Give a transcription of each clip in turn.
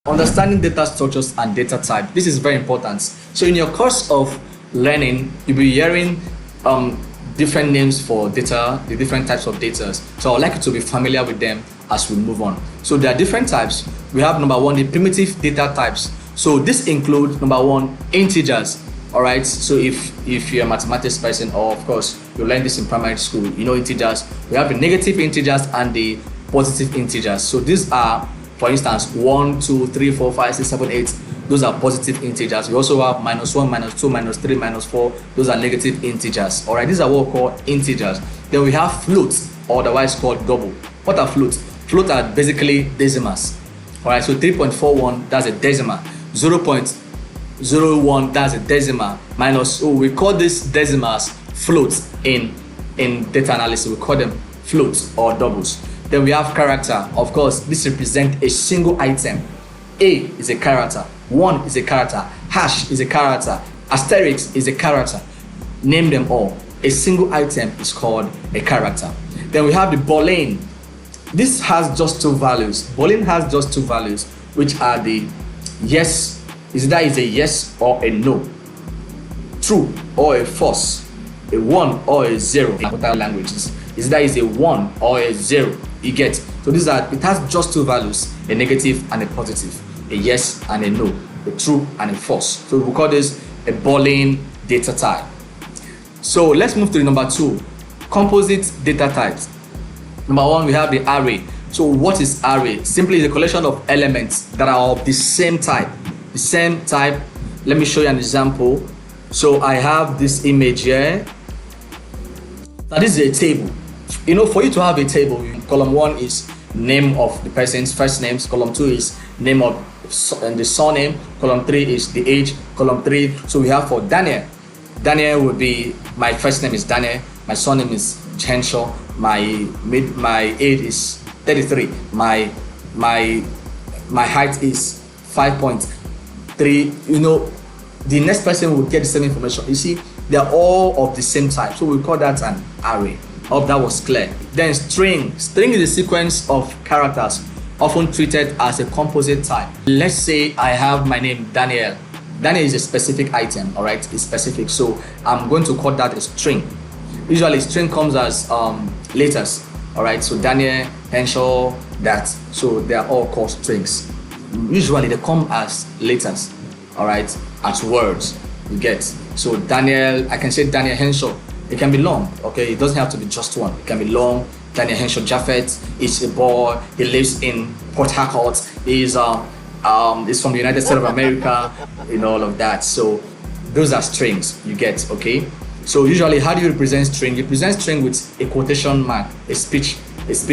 Understanding data structures and data type. This is very important. So in your course of learning, you'll be hearing different names for data, the different types of data. So I would like you to be familiar with them as we move on. So there are different types. We have number one, the primitive data types. So this includes number one, integers. All right. So if you're a mathematics person, or of course you learn this in primary school, you know integers. We have the negative integers and the positive integers. So these are, for instance, 1, 2, 3, 4, 5, 6, 7, 8. Those are positive integers. We also have -1, -2, -3, -4. Those are negative integers. All right, these are what we call integers. Then we have floats, or otherwise called double. What are floats? Floats are basically decimals. All right, so 3.41, that's a decimal. 0.01, that's a decimal. We call these decimals floats in data analysis. We call them floats or doubles. Then we have character. Of course, this represents a single item. A is a character. 1 is a character. Hash is a character. Asterisk is a character. Name them all. A single item is called a character. Then we have the Boolean. This has just two values. Boolean has just two values, which are the yes, is a yes or a no, true or a false, a 1 or a 0. In other languages, is a 1 or a 0. You get. So these are, it has just two values, a negative and a positive, a yes and a no, a true and a false. So we call this a Boolean data type. So let's move to the number 2, composite data types. Number 1, we have the array. So what is array? Simply the collection of elements that are of the same type. The same type. Let me show you an example. So I have this image here. Now this is a table. You know, for you to have a table, column 1 is name of the person's first names, column 2 is name of the surname, column 3 is the age, column 3. So we have for Daniel. Daniel would be, my first name is Daniel, my surname is Henshaw, my age is 33, my height is 5.3. You know, the next person will get the same information. You see, they are all of the same type, so we call that an array. Hope that was clear. Then string is a sequence of characters often treated as a composite type. Let's say I have my name Daniel. Daniel is a specific item, all right? It's specific, so I'm going to call that a string. Usually string comes as letters, all right? So Daniel, Henshaw, that. So they are all called strings. Usually they come as letters, all right? As words, you get. So Daniel, I can say Daniel Henshaw. It can be long, okay? It doesn't have to be just one. It can be long. Daniel Henshaw Jaffet is a boy. He lives in Port Harcourt. He's from the United States of America, and all of that. So those are strings, you get, okay? So usually, how do you represent string? You present string with a quotation mark, a speech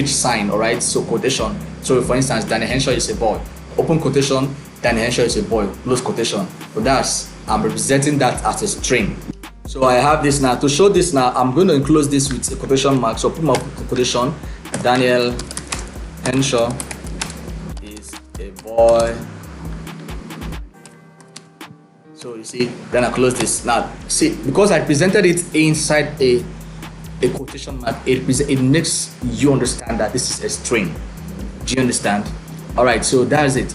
sign, all right? So quotation. So for instance, Daniel Henshaw is a boy. Open quotation. Daniel Henshaw is a boy. Close quotation. So I'm representing that as a string. So I have this now. To show this now, I'm going to enclose this with a quotation mark. So put my quotation. Daniel Henshaw is a boy. So you see, then I close this. Now, see, because I presented it inside a quotation mark, it makes you understand that this is a string. Do you understand? All right, so that's it.